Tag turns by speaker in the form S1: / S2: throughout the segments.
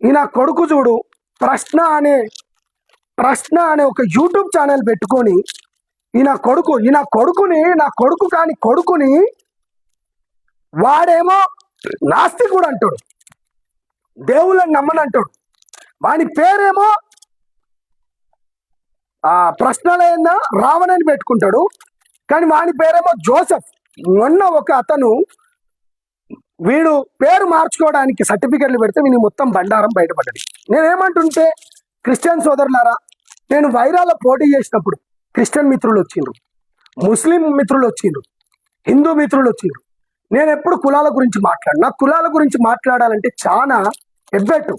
S1: ఈయన కొడుకు చూడు ప్రశ్న అనే ఒక యూట్యూబ్ ఛానల్ పెట్టుకొని నా కొడుకుని వాడేమో నాస్తికుడు అంటాడు, దేవుళ్ళని నమ్మనంటాడు. వాని పేరేమో ప్రశ్నలైందా రావణని పెట్టుకుంటాడు, కానీ వాని పేరేమో జోసెఫ్. మొన్న ఒక అతను వీడు పేరు మార్చుకోవడానికి సర్టిఫికెట్లు పెడితే వీని మొత్తం బండారం బయటపడ్డది. నేనేమంటుంటే క్రిస్టియన్ సోదరులారా, నేను వైరాలో పోటీ చేసినప్పుడు క్రిస్టియన్ మిత్రులు వచ్చిండ్రు, ముస్లిం మిత్రులు వచ్చిండ్రు, హిందూ మిత్రులు వచ్చిండ్రు. నేను ఎప్పుడు కులాల గురించి నాకు కులాల గురించి మాట్లాడాలంటే చాలా ఎబ్బెట్టు.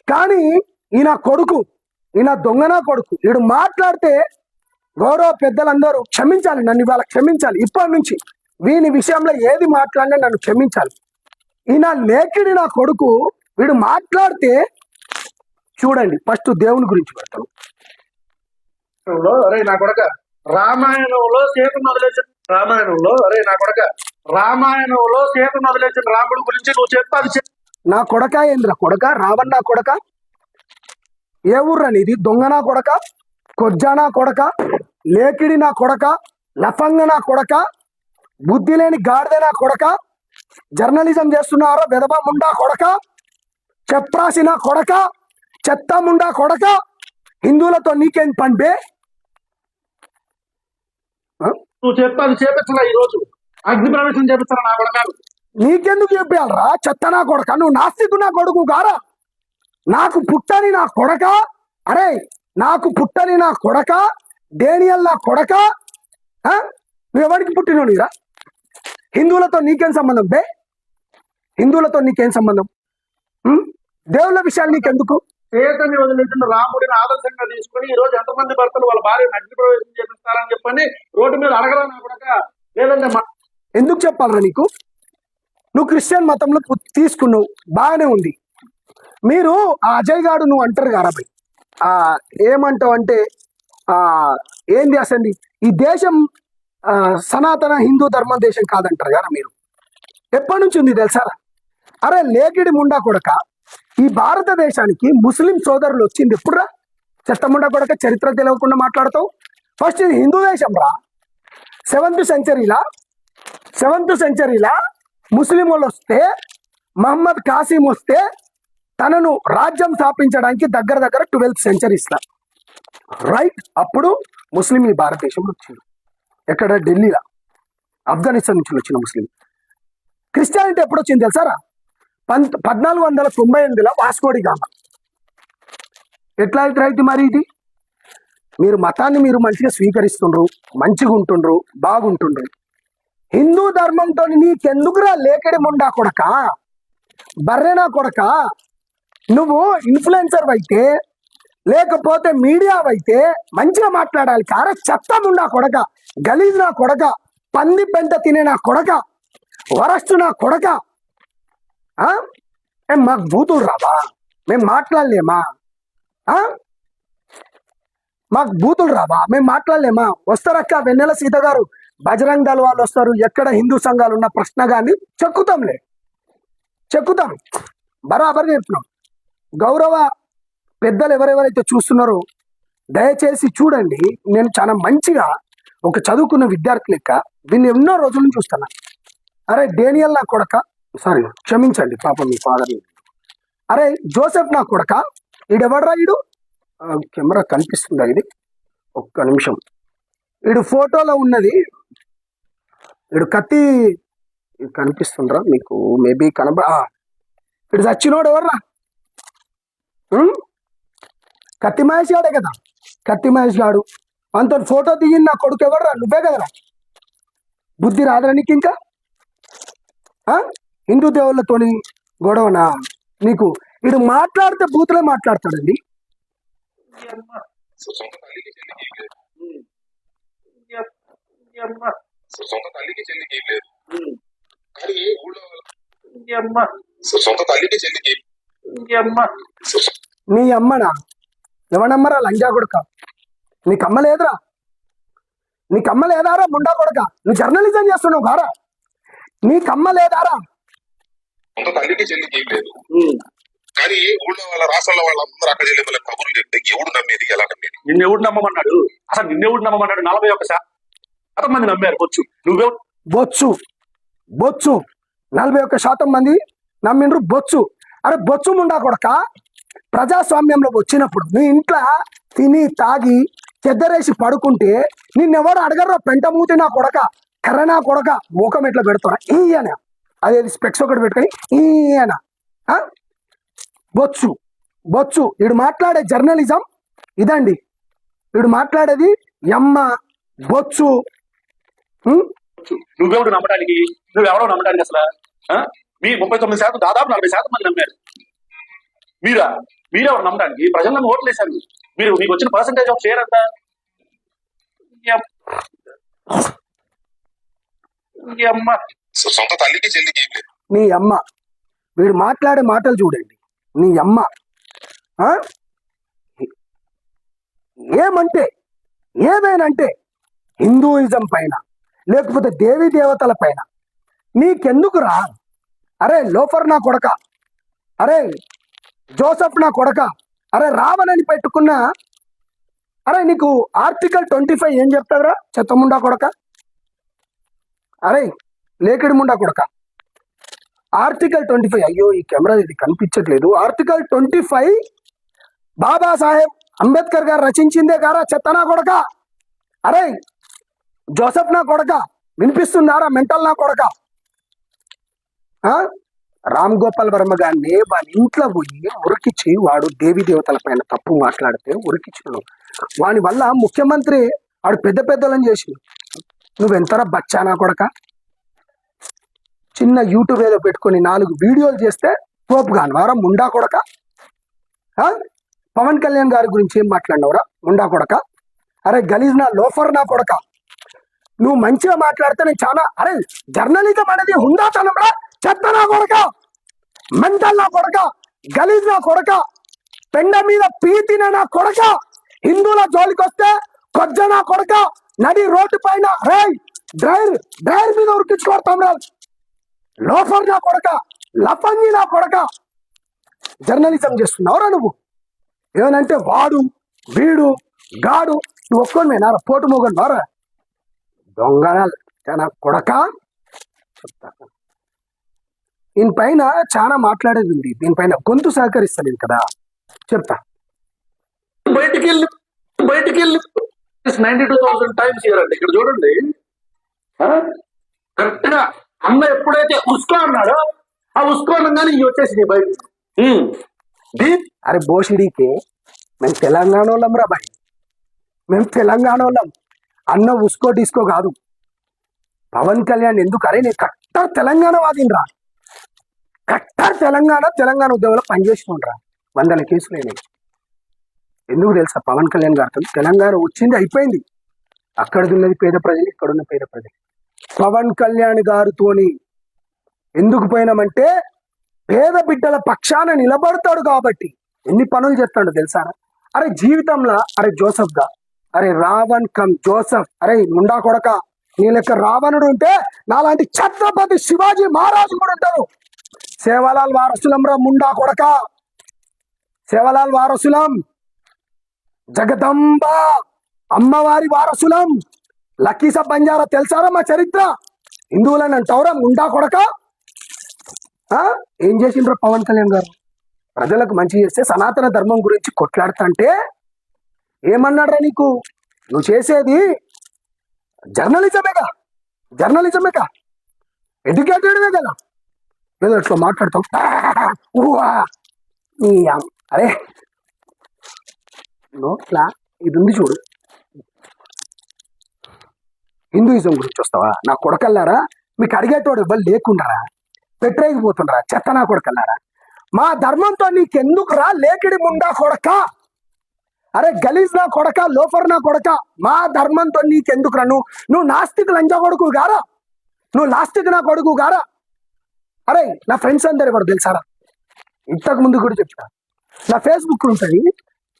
S1: కానీ ఈయన దొంగనా కొడుకు వీడు మాట్లాడితే గౌరవ పెద్దలందరూ క్షమించాలి, నన్ను ఇవాళ క్షమించాలి. ఇప్పటి నుంచి వీని విషయంలో ఏది మాట్లాడినా నన్ను క్షమించాలి. ఈయన లేకిడి నా కొడుకు వీడు మాట్లాడితే చూడండి, ఫస్ట్ దేవుని గురించి పెడతాను.
S2: అరే నా కొడక రామాయణంలో సీతను వదిలేసిన రాముడి గురించి నువ్వు చెప్పాలి.
S1: నా కొడక ఏంద్ర కొడక రావణ్ నా కొడక, ఏ ఊర్రా నీది? దొంగ నా కొడక, కొజ్జా నా కొడక, లేకిడి నా కొడక, లఫంగ నా కొడక, బుద్ధి లేని గాడిద నా కొడక, జర్నలిజం చేస్తున్నారో వెదవ ముండా కొడక, చెప్రాసి నా కొడక, చెత్త ముండా కొడక, హిందువులతో నీకేం పనిపే?
S2: నువ్వు చెప్పాలి చేపించాలా? ఈ రోజు అగ్ని ప్రవేశం చేపిస్తారా నా కొడక?
S1: నీకెందుకు చెప్పాలరా చెత్త నా కొడక? నువ్వు నాస్తికు నా కొడుకు గారా? నాకు పుట్టని నా కొడక, అరే నాకు పుట్టని నా కొడక, డేనియల్ నా కొడక, నువ్వు ఎవరికి పుట్టినోనిరా? హిందువులతో నీకేం సంబంధం బే? హిందువులతో నీకేం సంబంధం? దేవుళ్ళ విషయాలు నీకెందుకు?
S2: సీతని వదిలేసిన రాముడిని ఆదర్శంగా తీసుకుని ఈ రోజు ఎంతమంది భర్తలు వాళ్ళ భార్యను అగ్ని ప్రవేశం చేపిస్తారని చెప్పని రోడ్డు మీద అడగరా నా కొడక? లేదంటే
S1: ఎందుకు చెప్పాలరా నీకు? నువ్వు క్రిస్టియన్ మతంలో తీసుకున్నావు, బాగానే ఉంది. మీరు ఆ అజయ్ గాడు నువ్వు అంటారు కదా భయ్, ఏమంటావు అంటే ఏంది అసలు ఈ దేశం సనాతన హిందూ ధర్మ దేశం కాదంటారు కదా మీరు. ఎప్పటి నుంచి ఉంది తెలుసా? అరే లేకిడి ముండా కొడక, ఈ భారతదేశానికి ముస్లిం సోదరులు వచ్చింది ఎప్పుడురా? చెత్తముండా కొడక, చరిత్ర తెలియకుండా మాట్లాడతావు. ఫస్ట్ ఇది హిందూ దేశం రా. సెవెంత్ సెంచరీలా ముస్లిం వాళ్ళు వస్తే, మహమ్మద్ కాసిం వస్తే తనను రాజ్యం స్థాపించడానికి దగ్గర 12th సెంచరీస్లా రైట్. అప్పుడు ముస్లిం ఈ భారతదేశంలో వచ్చింది. ఎక్కడ? ఢిల్లీలో, ఆఫ్ఘనిస్తాన్ నుంచి వచ్చిన ముస్లిం. క్రిస్టియానిటీ ఎప్పుడు వచ్చింది తెలుసారా? 1498లో వాస్కోడి గామా. ఎట్లా అయితే రైతు మరి ఇది? మీరు మతాన్ని మీరు మంచిగా స్వీకరిస్తుండ్రు, మంచిగా ఉంటుండ్రు, బాగుంటుండ్రు. హిందూ ధర్మంతో నీకెందుకురా లేకడి ముండా కొడక, బర్రెనా కొడక? నువ్వు ఇన్ఫ్లుయెన్సర్ అయితే లేకపోతే మీడియా అయితే మంచిగా మాట్లాడాలి. కారే చెత్త ముండా కొడక, గలీజ్ నా కొడక, పంది పెంట తినే నా కొడక, వరస్ట్ నా కొడక. మాకు బూతులు రావా? మేము మాట్లాడలేమా? మాకు బూతులు రావా? మేము మాట్లాడలేమా? వస్తారక్క వెన్నెల సీత గారు, బజరంగ్ దళ వాళ్ళు వస్తారు, ఎక్కడ హిందూ సంఘాలు ఉన్న ప్రశ్న కానీ చెక్కుతాం, బరాబర్ చెప్తున్నాం. గౌరవ పెద్దలు ఎవరెవరైతే చూస్తున్నారో దయచేసి చూడండి. నేను చాలా మంచిగా ఒక చదువుకున్న విద్యార్థి లెక్క దీన్ని ఎన్నో రోజుల నుంచి చూస్తున్నా. అరే డేనియల్ నా కొడక, సారీ క్షమించండి పాపం మీ ఫాదర్ని. అరే జోసెఫ్ నా కొడక, ఈడెవడరా? ఈడు కెమెరా కనిపిస్తుందా? ఇది ఒక్క నిమిషం. వీడు ఫోటోలో ఉన్నది, వీడు కత్తి కనిపిస్తుండ్రా మీకు? మేబీ వీడు చచ్చినోడు ఎవర్రా? కత్తి మహేష్ గాడే కదా, కత్తి మహేష్ గాడు. అంత ఫోటో దిగి నా కొడుకు ఎవర్రా? నువ్వే కదరా. బుద్ధి రాదురా నీకు ఇంకా? హిందూ దేవుళ్ళతోని గొడవనా నీకు? వీడు మాట్లాడితే బూతులే మాట్లాడతాడండి. నీ అమ్మనా? ఎవనమ్మరా లంజా కొడుక? నీకమ్మ లేదురా? నీకమ్మ లేదారా ముండా కొడుక? నువ్వు జర్నలిజం చేస్తున్నావు కారా? నీకమ్మ లేదారా?
S3: తల్లికి చెల్లికి ఏం లేదు. కానీ ఊళ్ళో వాళ్ళ రాష్ట్రంలో వాళ్ళందరూ అక్కడ వెళ్ళి కబుర్లు చెప్తే ఎవడు నమ్మేది ఎలా నమ్మేది?
S2: నిన్నెవడు నమ్మమన్నాడు? అసలు నిన్నెవడు నమ్మమన్నాడు? 41% మంది నమ్మారు. బొచ్చు నువ్వే
S1: బొచ్చు బొచ్చు 41% మంది నమ్మిండ్రు బొచ్చు. అరే బొచ్చు ముండా కొడక, ప్రజాస్వామ్యంలో వచ్చినప్పుడు నీ ఇంట్లో తిని తాగి చెద్దరేసి పడుకుంటే నిన్నెవడు అడగర్రా పెంట మూతి నా కొడక, కర్ర నా కొడక, మూకం ఎట్లా పెడతారా ఈయన, అదేది స్పెక్స్ ఒకటి పెట్టుకొని ఈయన బొచ్చు బొచ్చు. వీడు మాట్లాడే జర్నలిజం ఇదండి, వీడు మాట్లాడేది ఎమ్మ బొచ్చు.
S2: నువ్వెవడు నమ్మడానికి? నువ్వెవడో నమ్మడానికి అసలు? మీ 39% దాదాపు 40% మంది నమ్మారు. మీరెవరు నమ్మడానికి? ప్రజలను ఓట్లు వేశారు మీరు. మీకు వచ్చిన పర్సెంటేజ్ ఆఫ్ షేర్ ఎంత?
S3: సొంత తల్లికి చెల్లికి ఏం లేదు.
S1: నీ అమ్మ. వీడు మాట్లాడే మాటలు చూడండి, నీ అమ్మ. ఏమంటే ఏదైనంటే హిందూయిజం పైన లేకపోతే దేవీ దేవతల పైన నీకెందుకురా? అరే లోఫర్ నా కొడక, అరే జోసఫ్ నా కొడక, అరే రావణని పెట్టుకున్న, అరే నీకు ఆర్టికల్ 25 ఏం చెప్తావురా చెత్తముండా కొడక? అరే లేకిడి ముండా కొడక, ఆర్టికల్ 25, అయ్యో ఈ కెమెరా ఇది కనిపించట్లేదు. ఆర్టికల్ 25 బాబాసాహెబ్ అంబేద్కర్ గారు రచించిందే గారా చెత్తనా కొడక. అరే జోసఫ్ నా కొడక, వినిపిస్తుందారా మెంటల్ నా కొడక? రామ్ గోపాల్ వర్మ గారిని వాళ్ళ ఇంట్లో పోయి ఉరికిచ్చి, వాడు దేవీ దేవతల పైన తప్పు మాట్లాడితే ఉరికిచ్చాడు. వాని వల్ల ముఖ్యమంత్రి వాడు పెద్ద పెద్దలను చేసి, నువ్వెంతరా బచ్చానా కొడక? చిన్న యూట్యూబ్ ఏదో పెట్టుకొని 4 వీడియోలు చేస్తే పోపు గాని వారా ముండా కొడక. పవన్ కళ్యాణ్ గారి గురించి ఏం మాట్లాడినవరా ముండా కొడక? అరే గలీజ్ నా లోఫర్ నా కొడక, నువ్వు మంచిగా మాట్లాడితే నేను చాలా, అరే జర్నలిజం అనేది హుందాతనంరా చెత్త నా కొడక, మెంటల్ నా కొడక, గలీజ్ నా కొడక, పెండ మీద పీతిన నా కొడక, హిందువుల జోలికి వస్తే కొజ్జ నా కొడక, నడి రోడ్డు పైన డ్రైర్ మీద ఉరికించుకోడతాం రా లోఫర్ నా కొడక, లఫంగి నా కొడక. జర్నలిజం చేస్తున్నావురా నువ్వు? ఏమనంటే వాడు వీడు గాడు, నువ్వు ఒక్కొనివేనా పోటు మోగను వారా దొంగనాలు నా కొడక. దీనిపైన చాలా మాట్లాడేది ఉంది, దీనిపైన గొంతు సహకరిస్తలేదు కదా, చెప్తా.
S2: బయటికి వెళ్ళి 92,000 టైమ్స్ ఇయరండి. ఇక్కడ చూడండి, కరెక్ట్ గా అన్న ఎప్పుడైతే ఉస్కో అన్నాడో ఆ ఉస్కో అనగానే ఇవి వచ్చేసింది బయట.
S1: అరే బోషిడీకి మేము తెలంగాణ వాళ్ళం రా బాయ్, మేము తెలంగాణ వాళ్ళం. అన్న ఉస్కో డిస్కో కాదు. పవన్ కళ్యాణ్ ఎందుకు? అరే నేను కట్టర్ తెలంగాణ వాదినరా, కట్టర్ తెలంగాణ ఉద్యోగంలో పనిచేసినరా, 100 కేసులు అయినాయి. ఎందుకు తెలుసా? పవన్ కళ్యాణ్ గారితో తెలంగాణ వచ్చింది అయిపోయింది, అక్కడిది ఉన్నది పేద ప్రజలు, ఇక్కడున్న పేద ప్రజలు. పవన్ కళ్యాణ్ గారితోని ఎందుకు పోయినామంటే పేద బిడ్డల పక్షాన నిలబడతాడు కాబట్టి. ఎన్ని పనులు చేస్తాడు తెలుసా? అరే జీవితంలో అరే జోసఫ్ గా, అరే రావణ్ కమ్ జోసఫ్, అరే ముండా కొడక, నీ లెక్క రావణుడు ఉంటే నాలాంటి ఛత్రపతి శివాజీ మహారాజు కూడా ఉంటారు. సేవలాల్ వారసులం రా ముండా కొడక, సేవలాల్ వారసులం, జగదంబ అమ్మవారి వారసులం. లక్కీసా బంజారా తెలుసారా మా చరిత్ర? హిందువులని అంటావురా ముండా కొడక? ఏం చేసిండ్రు పవన్ కళ్యాణ్ గారు? ప్రజలకు మంచి చేస్తే సనాతన ధర్మం గురించి కొట్లాడుతుంటే ఏమన్నాడ్రా నీకు? నువ్వు చేసేది జర్నలిజమేగా, ఎడ్యుకేటెడ్వే కదా, ఏదో ఇట్లా మాట్లాడతాం. అరే నోట్లా ఇది ఉంది చూడు, హిందూయిజం గురించి వస్తావా నా కొడకల్లారా? మీకు అడిగేటోడు ఇవ్వాలి లేకుండారా, పెట్టరేగిపోతుండరా చెత్త నా కొడకల్లారా. మా ధర్మంతో నీకెందుకు రా లేకిడి ముండా కొడక? అరే గలీజ్ నా కొడక, లోఫర్ నా కొడక, మా ధర్మంతో నీకెందుకు రా? నువ్వు నాస్తిక్ లంజా కొడుకు గారా, నువ్వు లాస్టిక్ నా కొడుకు గారా. అరే నా ఫ్రెండ్స్ అందరు ఎవరు తెలుసారా? ఇంతకు ముందు కూడా చెప్తా, నా ఫేస్బుక్ ఉంటుంది,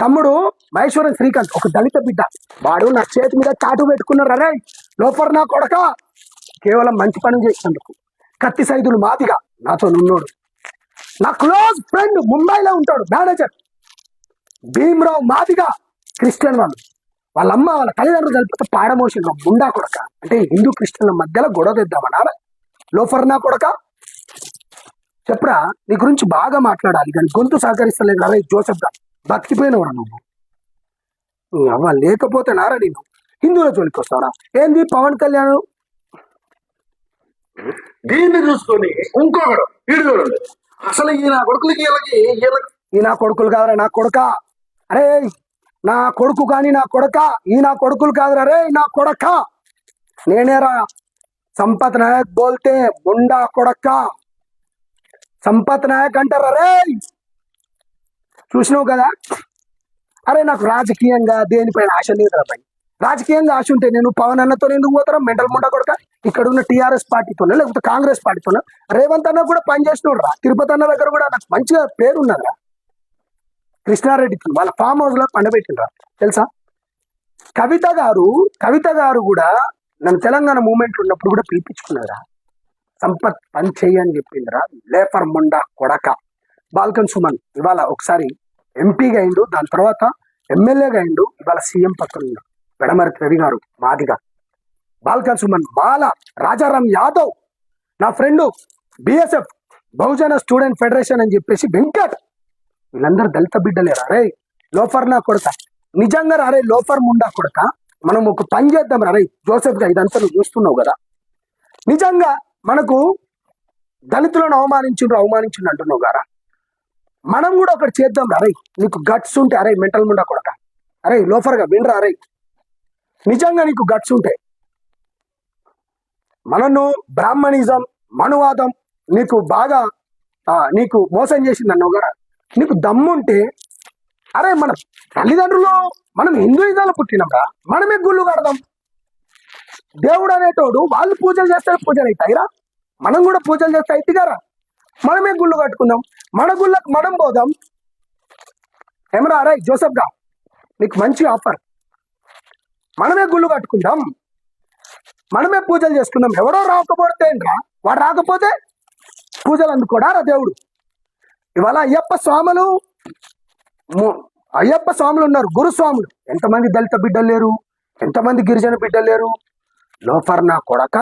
S1: తమ్ముడు మహేశ్వరం శ్రీకాంత్ ఒక దళిత బిడ్డ, వాడు నా చేతి మీద చాటు పెట్టుకున్నారు. అరే లోఫర్ నా కొడక, కేవలం మంచి పని చేసినందుకు. కత్తి సైదులు మాదిగా నాతో నున్నోడు, నా క్లోజ్ ఫ్రెండ్ ముంబైలో ఉంటాడు మేనేజర్. భీమరావు మాదిగా క్రిస్టియన్ వాళ్ళు, వాళ్ళ అమ్మ వాళ్ళ తల్లిదండ్రులు కలిపితే పాడమోసిన ముండా కొడక. అంటే హిందూ క్రిస్టియన్ల మధ్యలో గొడవ తెద్దామన్నా లోఫర్ నా కొడక. చెప్పరా, నీ గురించి బాగా మాట్లాడాలి కానీ గొంతు సహకరిస్తలేదు. అరే జోసెఫ్ గా బతికిపోయినవరా నువ్వు. అవ్వ లేకపోతే నారా నేను హిందువుల జోలికి వస్తావరా? ఏంది పవన్ కళ్యాణ్
S2: దీన్ని చూసుకొని ఇంకొకడు వీడు చూడండి. అసలు ఈ నా కొడుకులకి
S1: ఈ నా కొడుకులు కాదురా నా కొడక. అరే నా కొడుకు కానీ నా కొడక, ఈ నా కొడుకులు కాదురా రే నా కొడక. నేనేరా సంపత్ నాయక్ బోల్తే ముండా కొడక. సంపత్ నాయక్ అంటారా రే, చూసినావు కదా. అరే నాకు రాజకీయంగా దేనిపైన ఆశ లేదు అబ్బాయి. రాజకీయంగా ఆశ ఉంటే నేను పవన్ అన్నతో ఎందుకు పోతారా మెంటల్ ముండా కొడక? ఇక్కడ ఉన్న టీఆర్ఎస్ పార్టీతోనే లేకపోతే కాంగ్రెస్ పార్టీతోనే. రేవంత్ అన్న కూడా పనిచేసినోడు రా. తిరుపతి అన్న దగ్గర కూడా నాకు మంచిగా పేరు ఉన్నదిరా. కృష్ణారెడ్డికి వాళ్ళ ఫామ్ హౌస్ లో పండబెట్టినరా తెలుసా. కవిత గారు కూడా నన్ను తెలంగాణ మూమెంట్ ఉన్నప్పుడు కూడా పిలిపించుకున్నారా. సంపత్ పని చెయ్యి అని చెప్పిందిరా లేఫర్ ముండా కొడక. బాల్కన్ సుమన్ ఇవాళ ఒకసారి ఎంపీగా అయిండు, దాని తర్వాత ఎమ్మెల్యేగా అయిండు, ఇవాళ సీఎం పక్కన ఉన్నాడు. పెడమర్తి రవి గారు మాదిగా, బాల్కన్ సుమన్, బాల రాజారాం యాదవ్, నా ఫ్రెండ్ బిఎస్ఎఫ్ బహుజన స్టూడెంట్ ఫెడరేషన్ అని చెప్పేసి వెంకట్, వీళ్ళందరూ దళిత బిడ్డలేరా. అరే లోఫర్ నా కొడక, నిజంగా అరే లోఫర్ ముండా కొడక. మనం ఒక పని చేద్దాం రా. జోసెఫ్ గా ఇదంతా నువ్వు చూస్తున్నావు కదా, నిజంగా మనకు దళితులను అవమానించిండ్రు అంటున్నావు గారా. మనం కూడా ఒకటి చేద్దాం రా. నీకు గట్స్ ఉంటే అరే మెంటల్ ముండా కొడక, అరే లోఫర్ గా వినరా. అరే నిజంగా నీకు గట్స్ ఉంటే మనను బ్రాహ్మణిజం మనువాదం నీకు బాగా నీకు మోసం చేసింది అన్నావు కదా. నీకు దమ్ముంటే అరే మన తల్లిదండ్రులు మనం హిందూయిజంలో పుట్టినరా, మనమే గుళ్ళు కడదాం. దేవుడు అనేటోడు వాళ్ళు పూజలు చేస్తే పూజలు అవుతాయిరా, మనం కూడా పూజలు చేస్తే అవుతాయిగారా. మనమే గుళ్ళు కట్టుకుందాం, మన గుళ్ళకు మనం పోదాం. ఏమరా అరే జోసెఫ్ గా నీకు మంచి ఆఫర్. మనమే గుళ్ళు కట్టుకుందాం, మనమే పూజలు చేసుకుందాం. ఎవడో రాకపోతే ఏంట్రా, వాడు రాకపోతే పూజలు అందుకోడా రా దేవుడు. ఇవాళ అయ్యప్ప స్వాములు ఉన్నారు, గురుస్వాములు. ఎంతమంది దళిత బిడ్డలు లేరు, ఎంతమంది గిరిజన బిడ్డలు లేరు. లోఫర్ నా కొడక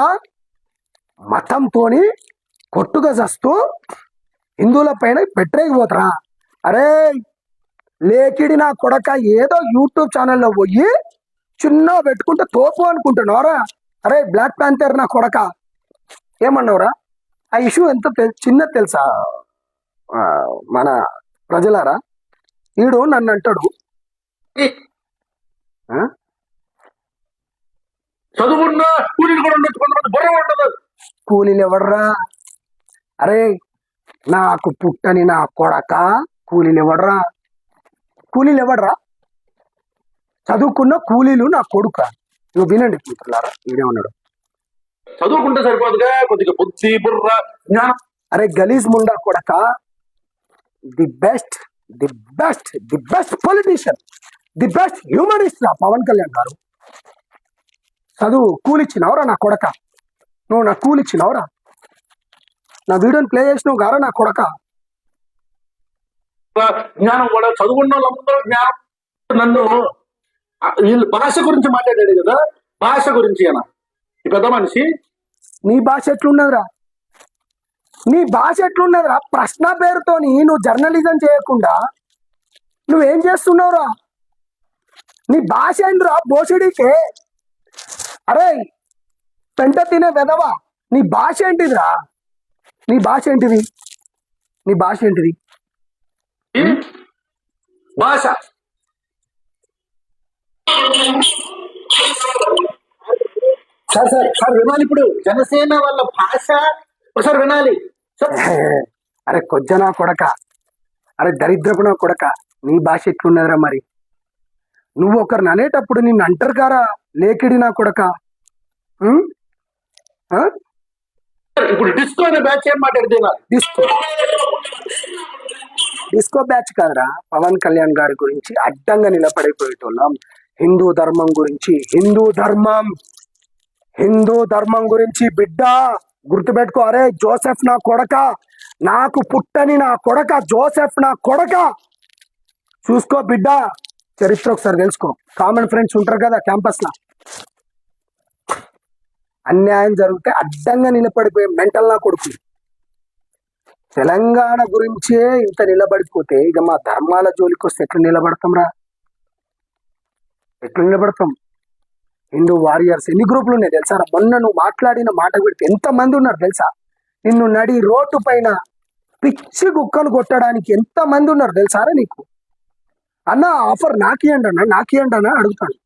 S1: మతంతోని కొట్టుగా చస్తూ హిందువుల పైన పెట్టరేగిపోతారా. అరే లేకిడి నా కొడక, ఏదో యూట్యూబ్ ఛానల్లో పోయి చిన్న పెట్టుకుంటే తోపు అనుకుంటున్నావురా. అరే బ్లాక్ ప్యాంథర్ నా కొడక ఏమన్నావురా. ఆ ఇష్యూ ఎంత చిన్నది తెలుసా మన ప్రజలారా. వీడు నన్ను అంటాడు
S2: చదువుకున్న కూలీలు కూడా ఉండొచ్చు, కొంతమంది బుర్ర ఉండదు.
S1: కూలీలు ఎవడరా. అరే నాకు పుట్టని నా కొడక కూలీలు ఎవడరా. చదువుకున్న కూలీలు నా కొడుక. నువ్వు వినండి మిత్రులారా, వీడేమన్నాడు.
S2: చదువుకుంటే సరిపోదుగా కొద్దిగా బుద్ధి బుర్ర జ్ఞానం.
S1: అరే గలీజ్ ముండా కొడక, the best politician, the best humanist రా పవన్ కళ్యాణ్ గారు. చదువు కూలిచ్చినవరా నా కొడక, నువ్వు నా కూలిచ్చినవరా. నా వీడియోని ప్లే చేసినావు గారా నా కొడక.
S2: జ్ఞానం కూడా చదువుకున్న వాళ్ళందరూ జ్ఞానం. నన్ను వీళ్ళు భాష గురించి మాట్లాడాడు కదా, భాష గురించి అన్న ఈ పెద్ద మనిషి.
S1: నీ భాష ఎట్లున్నదిరా. ప్రశ్న పేరుతోని నువ్వు జర్నలిజం చేయకుండా నువ్వేం చేస్తున్నావురా. నీ భాష ఏంటిరా బోసిడీకే. అరే పెంట తినే వెదవా, నీ భాష ఏంటిదిరా. నీ భాష ఏంటిది
S2: భాష సార్ వినాలి. ఇప్పుడు జనసేన వాళ్ళ భాష సార్ వినాలి.
S1: అరే కొజ్జనా కొడక, అరే దరిద్రపు నా కొడక, నీ భాష ఎట్లున్నదిరా. మరి నువ్వు ఒకరిని అనేటప్పుడు నిన్ను అంటారు కారా లేకిడి నా కొడక.
S2: ఇప్పుడు డిస్కో అనే బ్యాచ్ ఏం మాట్లాడుతున్నారు.
S1: డిస్కో బ్యాచ్ కాదురా, పవన్ కళ్యాణ్ గారి గురించి అడ్డంగా నిలబడిపోయేటోళ్ళం. హిందూ ధర్మం గురించి బిడ్డ గుర్తుపెట్టుకో. అరే జోసెఫ్ నా కొడక, నాకు పుట్టని నా కొడక జోసెఫ్, నా కొడక, చూసుకో బిడ్డ, చరిత్ర ఒకసారి తెలుసుకో. కామన్ ఫ్రెండ్స్ ఉంటారు కదా క్యాంపస్ లో, అన్యాయం జరిగితే అడ్డంగా నిలబడిపోయే మెంటల్ నా కొడుకు. తెలంగాణ గురించే ఇంత నిలబడిపోతే ఇక మా ధర్మాల జోలికి వస్తే ఎట్లా నిలబడతాం రా? ఎట్లా నిలబడతాం? హిందూ వారియర్స్ ఎన్ని గ్రూపులు ఉన్నాయి తెలుసా? మొన్న నువ్వు మాట్లాడిన మాట పెడితే ఎంతమంది ఉన్నారు తెలుసా? నిన్ను నడి రోడ్డు పైన పిచ్చి కుక్కలు కొట్టడానికి ఎంతమంది ఉన్నారు తెలుసారా నీకు? అన్న ఆఫర్ నాకియండి అన్న అడుగుతాడు.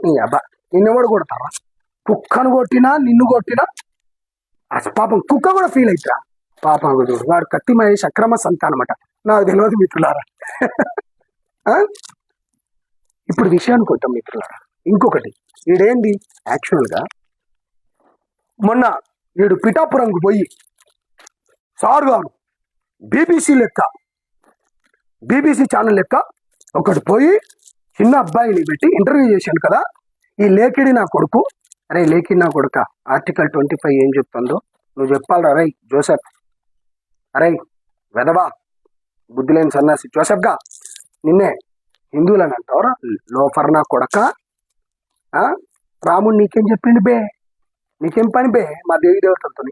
S1: నీ అబ్బా, నిన్నెవడు కొడతారా? కుక్కను కొట్టినా నిన్ను కొట్టినా పాపం కుక్క కూడా ఫీల్ అవుతారా? పాపం చూడు, వాడు కత్తి మహేష్ అక్రమ సంతానమాట. నాకు తెలియదు మిత్రులారా. ఇప్పుడు విషయానికి వద్దాం మిత్రులారా. ఇంకొకటి, వీడేంది యాక్చువల్గా మొన్న వీడు పిఠాపురంకు పోయి సార్ గారు బీబీసీ ఛానల్ లెక్క ఒకటి పోయి చిన్న అబ్బాయిని పెట్టి ఇంటర్వ్యూ చేశాను కదా. ఈ లేఖిడి నా కొడుకు, అరే లేఖిడి నా కొడుక, ఆర్టికల్ 25 ఏం చెప్తుందో నువ్వు చెప్పాలరా. అరే జోసెఫ్, అరే వెదవా బుద్ధి లేని సన్నాసి జోసెఫ్గా, నిన్నే హిందువులని అంటావరా? లోఫర్ నా కొడక. రాముడు నీకేం చెప్పిండు బే? నీకేం పని బే మా దేవి దేవతలతో?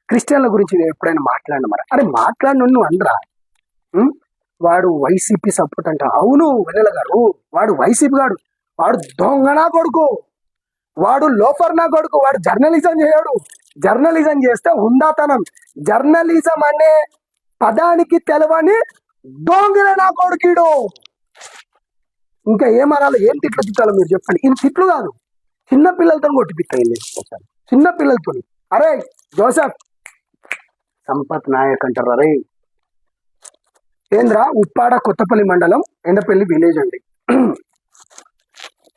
S1: క్రిస్టియన్ల గురించి నేను ఎప్పుడైనా మాట్లాడిన మరి? అరే మాట్లాడిన నువ్వు అనరా. వాడు వైసీపీ సపోర్ట్ అంట. అవును వెన్నెల గారు, వాడు వైసీపీ గాడు, వాడు దొంగ నా కొడుకు, వాడు లోఫర్ నా కొడుకు, వాడు జర్నలిజం చేయడు. జర్నలిజం చేస్తే హుందాతనం, జర్నలిజం అనే పదానికి తెలవని దొంగల నా కొడుకుడు. ఇంకా ఏమనాలో, ఏం తిట్లు తిట్టాలో మీరు చెప్పండి. ఇది తిట్లు కాదు, చిన్న పిల్లలతో కొట్టిపిస్తాయి. చిన్న పిల్లలతో. అరే జోసెఫ్, సంపత్ నాయక్ అంటారు. అరే ఏంద్రా, ఉప్పాడ కొత్తపల్లి మండలం ఎండపల్లి విలేజ్ అండి.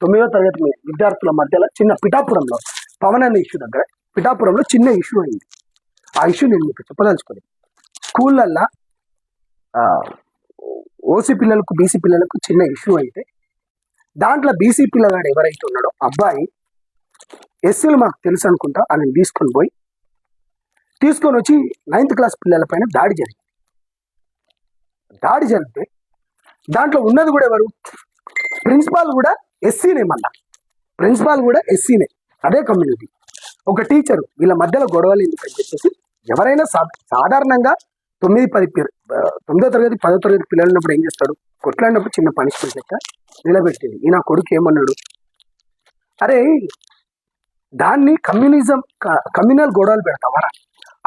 S1: 9వ తరగతి విద్యార్థుల మధ్యలో చిన్న పిఠాపురంలో పవన్ అనే ఇష్యూ దగ్గర పిఠాపురంలో చిన్న ఇష్యూ అయింది. ఆ ఇష్యూ నేను మీకు చెప్పదలుచుకోండి. స్కూళ్ళల్లో ఓసీ పిల్లలకు బీసీ పిల్లలకు చిన్న ఇష్యూ అయితే దాంట్లో బీసీ పిల్లగాడు ఎవరైతే ఉన్నాడో అబ్బాయి ఎస్సీలు మాకు తెలుసు అనుకుంటా ఆయన తీసుకొని వచ్చి 9th క్లాస్ పిల్లల పైన దాడి జరిగితే దాంట్లో ఉన్నది కూడా ఎవరు? ప్రిన్సిపాల్ కూడా ఎస్సీనే. మళ్ళా ప్రిన్సిపాల్ కూడా ఎస్సీనే, అదే కమ్యూనిటీ. ఒక టీచరు వీళ్ళ మధ్యలో గొడవలు ఎందుకని చెప్పేసి ఎవరైనా సాధారణంగా 9వ తరగతి 10వ తరగతి పిల్లలు ఉన్నప్పుడు ఏం చేస్తాడు? కొట్లాడినప్పుడు చిన్న పనిష్మెంట్ లెక్క నిలబెట్టింది. ఈ నా కొడుకు ఏమన్నాడు? అరే దాన్ని కమ్యూనల్ గొడవలు పెడతావారా?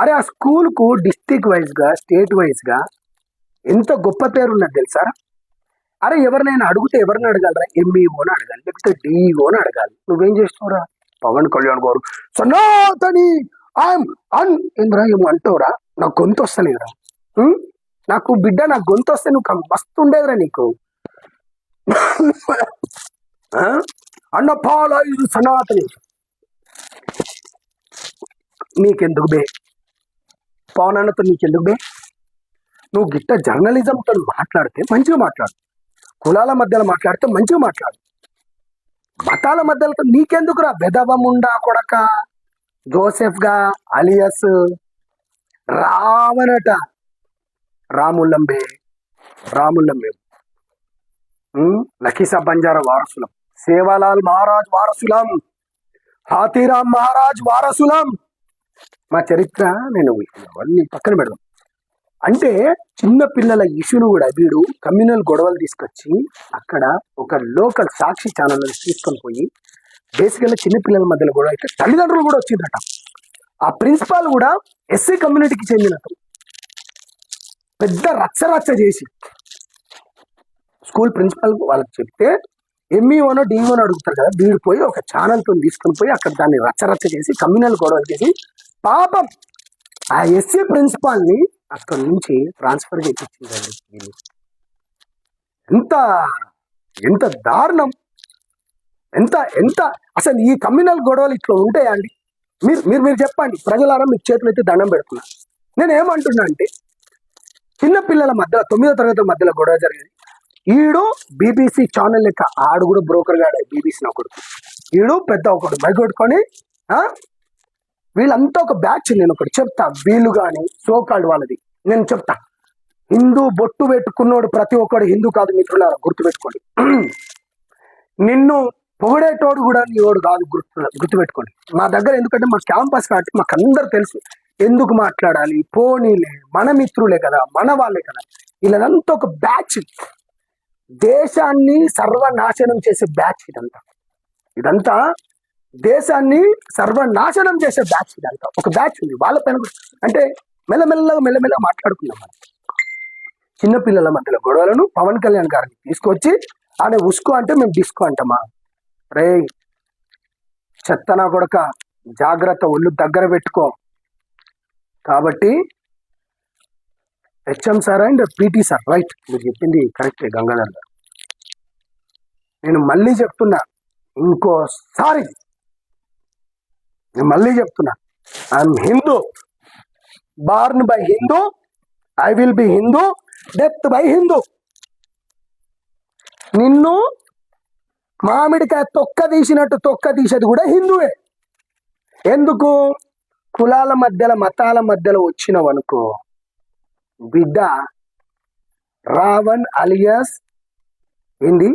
S1: అరే ఆ స్కూల్కు డిస్ట్రిక్ట్ వైజ్గా స్టేట్ వైజ్గా ఎంత గొప్ప పేరు ఉన్నది తెలుసా? అరే ఎవరినైనా అడిగితే ఎవరిని అడగాలరా? ఎంఈఓని అడగాలి, లేకపోతే డిఈఓని అడగాలి. నువ్వేం చేస్తావురా? పవన్ కళ్యాణ్ గారు సనాతని ఏంద్రా ఏమో అంటావురా? నాకు గొంతు వస్తలేదురా. నాకు బిడ్డ, నాకు గొంతు వస్తే నువ్వు మస్తు ఉండేదిరా నీకు. అన్నపాల ఇది సనాతని. నీకెందుకు బే? పవన్ అన్నతో నీకెందుకు బే? నువ్వు గిట్ట జర్నలిజంతో మాట్లాడితే మంచిగా మాట్లాడు, కులాల మధ్యలో మాట్లాడితే మంచిగా మాట్లాడు, మతాల మధ్యలో నీకెందుకురా? బెదవముండా కొడక జోసెఫ్గా అలియస్ రావనట. రాములంబే లఖీసా బంజారా వారసులం, సేవాలాల్ మహారాజ్ వారసులం, హాతీరామ్ మహారాజ్ వారసులం. మా చరిత్ర నేను అవన్నీ పక్కన పెడదాం. అంటే చిన్న పిల్లల ఇష్యూను కూడా వీడు కమ్యూనల్ గొడవలు తీసుకొచ్చి అక్కడ ఒక లోకల్ సాక్షి ఛానల్ తీసుకొని పోయి బేసికల్గా చిన్న పిల్లల మధ్యలో గొడవ అయితే తల్లిదండ్రులు కూడా వచ్చిందట. ఆ ప్రిన్సిపాల్ కూడా ఎస్సీ కమ్యూనిటీకి చెందినట్టు పెద్ద రచ్చ చేసి స్కూల్ ప్రిన్సిపాల్ వాళ్ళకి చెప్తే ఎంఈఓనో డిఈఓనో అడుగుతారు కదా, వీడు పోయి ఒక ఛానల్తో తీసుకొని పోయి అక్కడ దాన్ని రచ్చ చేసి కమ్యూనల్ గొడవలు చేసి పాపం ఆ ఎస్సీ ప్రిన్సిపాల్ని అక్కడి నుంచి ట్రాన్స్ఫర్ చేయించిందండి. వీళ్ళు ఎంత దారుణం, ఎంత అసలు ఈ కమ్యూనల్ గొడవలు ఇట్లా ఉంటాయా అండి? మీరు చెప్పండి ప్రజలారా, మీకు చేతులు అయితే దండం పెడుతున్నా. నేను ఏమంటున్నా అంటే చిన్న పిల్లల మధ్యలో 9వ తరగతి మధ్యలో గొడవ జరిగింది. ఈడు బీబీసీ ఛానల్ లెక్క ఆడు కూడా బ్రోకర్ గాడే, బీబీసీ ఒకడు, ఈడు పెద్ద ఒకడు బయకొట్టుకొని వీళ్ళంతా ఒక బ్యాచ్. నేను ఒకటి చెప్తా, వీళ్ళు కానీ సోకాల్డ్ వాళ్ళది నేను చెప్తా. హిందూ బొట్టు పెట్టుకున్నోడు ప్రతి ఒక్కడు హిందూ కాదు మిత్రులారా, గుర్తుపెట్టుకోండి. నిన్ను పొగిడేటోడు కూడా నీవాడు కాదు, గుర్తుపెట్టుకోండి. మా దగ్గర ఎందుకంటే మా క్యాంపస్ కాబట్టి మాకు అందరు తెలుసు ఎందుకు మాట్లాడాలి. పోనీలే, మన మిత్రులే కదా, మన వాళ్ళే కదా. ఇలాంతా ఒక బ్యాచ్, దేశాన్ని సర్వనాశనం చేసే బ్యాచ్ ఇదంతా దేశాన్ని సర్వనాశనం చేసే బ్యాచ్ ఇదంతా. ఒక బ్యాచ్ ఉంది వాళ్ళ పైన అంటే మెల్లమెల్లగా మాట్లాడుకున్నాం మనం. చిన్నపిల్లల మధ్యలో గొడవలను పవన్ కళ్యాణ్ గారిని తీసుకొచ్చి ఆయన ఉస్కో అంటే మేము డిస్కో అంటామా? రే చెత్తనా కొడక, జాగ్రత్త, ఒళ్ళు దగ్గర పెట్టుకో. కాబట్టి HM sir and PT sir, right, మీరు చెప్పింది కరెక్టే గంగాధర్ గారు. నేను మళ్ళీ చెప్తున్నా, ఇంకోసారి నేను మళ్ళీ చెప్తున్నా, I'm Hindu, born by Hindu, I will be Hindu, death by Hindu. నిన్ను మామిడికాయ తొక్క తీసినట్టు తొక్క తీసేది కూడా హిందువే. ఎందుకు? కులాల మధ్యలో మతాల మధ్యలో వచ్చినవనుకో బిడ్డ, రావణ్ అలియాస్ ఏంది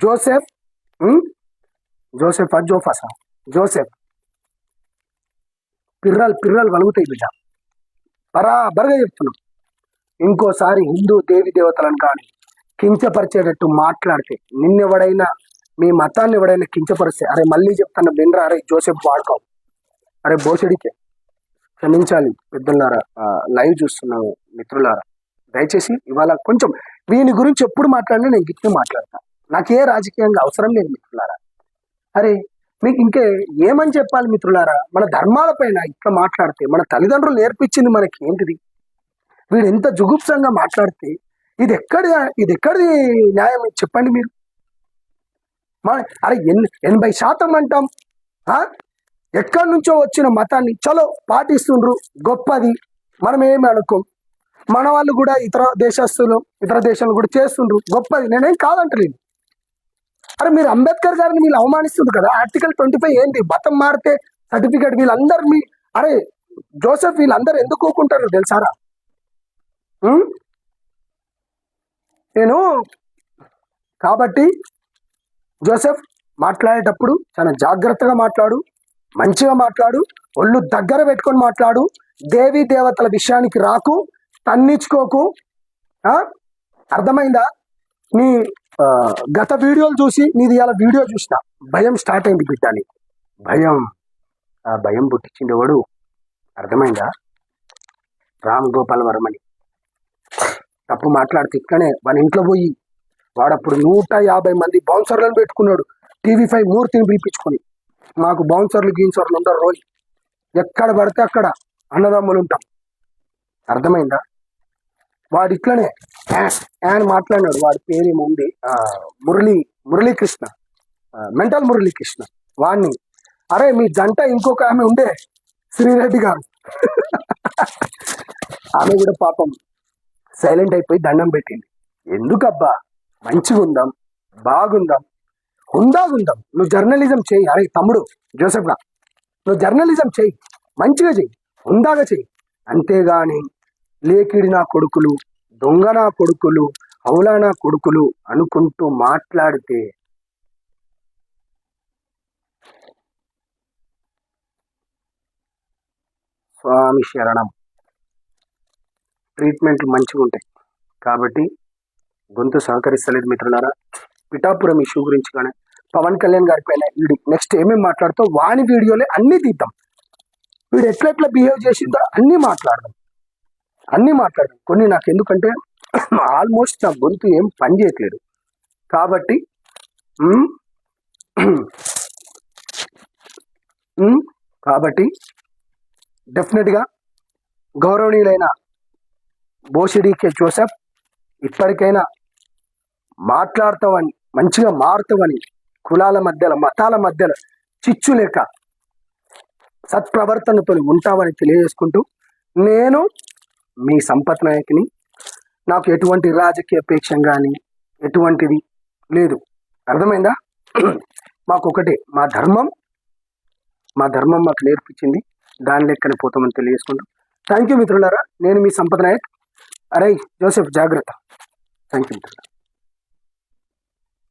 S1: జోసెఫ్, జోసెఫ్ పిర్రలు వలుగుతాయి బిడ్డ. బరాబర్గా చెప్తున్నాం. ఇంకోసారి హిందూ దేవి దేవతలను కానీ కించపరిచేటట్టు మాట్లాడితే, నిన్నెవడైనా మీ మతాన్ని ఎవడైనా కించపరిస్తే, అరే మళ్ళీ చెప్తాను వినరా, అరే జోసెఫ్ వాడుకోవు, అరే బోసడికే క్షమించాలి పెద్దలారా, లైవ్ చూస్తున్నాను మిత్రులారా, దయచేసి ఇవాళ కొంచెం వీని గురించి ఎప్పుడు మాట్లాడినా నేను గిట్టే మాట్లాడతాను. నాకు ఏ రాజకీయంగా అవసరం లేదు మిత్రులారా. అరే మీకు ఇంకే ఏమని చెప్పాలి మిత్రులారా? మన ధర్మాల పైన ఇట్లా మాట్లాడితే, మన తల్లిదండ్రులు నేర్పించింది మనకి ఏంటిది? వీడు ఎంత జుగుప్సంగా మాట్లాడితే ఇది ఎక్కడి న్యాయం చెప్పండి మీరు? అరే 80% అంటాం, ఎక్కడి నుంచో వచ్చిన మతాన్ని చలో పాటిస్తుండ్రు, గొప్పది, మనం ఏమి అనుకోం. మన వాళ్ళు కూడా ఇతర దేశాలు కూడా చేస్తుండ్రు, గొప్పది, నేనేం కాదంటలేదు. అరే మీరు అంబేద్కర్ గారిని వీళ్ళు అవమానిస్తుండ్రు కదా. ఆర్టికల్ 25 ఏంటి? మతం మారితే సర్టిఫికేట్, వీళ్ళందరు అరే జోసెఫ్ వీళ్ళందరూ ఎందుకు కోకుంటారు తెలుసారా? నేను కాబట్టి జోసెఫ్ మాట్లాడేటప్పుడు చాలా జాగ్రత్తగా మాట్లాడు, మంచిగా మాట్లాడు, ఒళ్ళు దగ్గర పెట్టుకొని మాట్లాడు. దేవీ దేవతల విషయానికి రాకు, తన్నించుకోకు. అర్థమైందా? నీ గత వీడియోలు చూసి నీది ఇలా వీడియో చూసిన భయం స్టార్ట్ అయింది బిడ్డ. నీకు భయం పుట్టించిండేవాడు అర్థమైందా? రామ్ గోపాల్ వర్మని తప్పు మాట్లాడితే ఇట్లనే వాని ఇంట్లో పోయి వాడప్పుడు 150 మంది బౌన్సర్లను పెట్టుకున్నాడు. TV5 మూర్తిని పిలిపించుకొని, మాకు బౌన్సర్లు గీన్సర్లు ఉండరు, రోజు ఎక్కడ పడితే అక్కడ అన్నదమ్ములు ఉంటాం. అర్థమైందా? వాడు ఇట్లనే ఆయన మాట్లాడినాడు. వాడి పేరేముంది, మురళీకృష్ణ, మెంటల్ మురళీకృష్ణ. వాడిని అరే మీ జంట ఇంకొక ఆమె ఉండే శ్రీరెడ్డి గారు, ఆమె కూడా పాపం సైలెంట్ అయిపోయి దండం పెట్టింది. ఎందుకబ్బా, మంచిగా ఉందాం, బాగుందాం, హుందాగుందాం. నువ్వు జర్నలిజం చేయి. అరే తమ్ముడు జోసెఫ్గా, నువ్వు జర్నలిజం చేయి, మంచిగా చెయ్యి, హుందాగా చెయ్యి. అంతేగాని లేకిడి నా కొడుకులు, దొంగ నా కొడుకులు, హౌలా నా కొడుకులు అనుకుంటూ మాట్లాడితే స్వామి శరణం. ట్రీట్మెంట్లు మంచిగా ఉంటాయి కాబట్టి గొంతు సహకరిస్తలేదు మిత్రులారా. పిఠాపురం ఇష్యూ గురించి కానీ పవన్ కళ్యాణ్ గారి పైన వీడు నెక్స్ట్ ఏమేమి మాట్లాడుతూ వాని వీడియోలే అన్నీ తీద్దాం. వీడు ఎట్లా బిహేవ్ చేసిందో అన్నీ మాట్లాడదాం. కొన్ని నాకు ఎందుకంటే ఆల్మోస్ట్ నా గొంతు ఏం పని చేయట్లేదు కాబట్టి డెఫినెట్గా గౌరవనీయులైన బోసిడీకే జోసెఫ్, ఇప్పటికైనా మాట్లాడతావని, మంచిగా మారుతావని, కులాల మధ్యలో మతాల మధ్యలో చిచ్చు లేక సత్ప్రవర్తనతో ఉంటావని తెలియజేసుకుంటూ, నేను మీ సంపత్ నాయక్ని. నాకు ఎటువంటి రాజకీయ అపేక్ష కానీ ఎటువంటిది లేదు. అర్థమైందా? మాకు ఒకటే, మా ధర్మం మాకు నేర్పించింది, దాని లెక్కనే పోతామని తెలియజేసుకుంటూ థ్యాంక్ యూ మిత్రులారా, నేను మీ సంపద నాయక్. అరే జోసెఫ్ జాగ్రత్త. థ్యాంక్ యూ మిత్రులారా.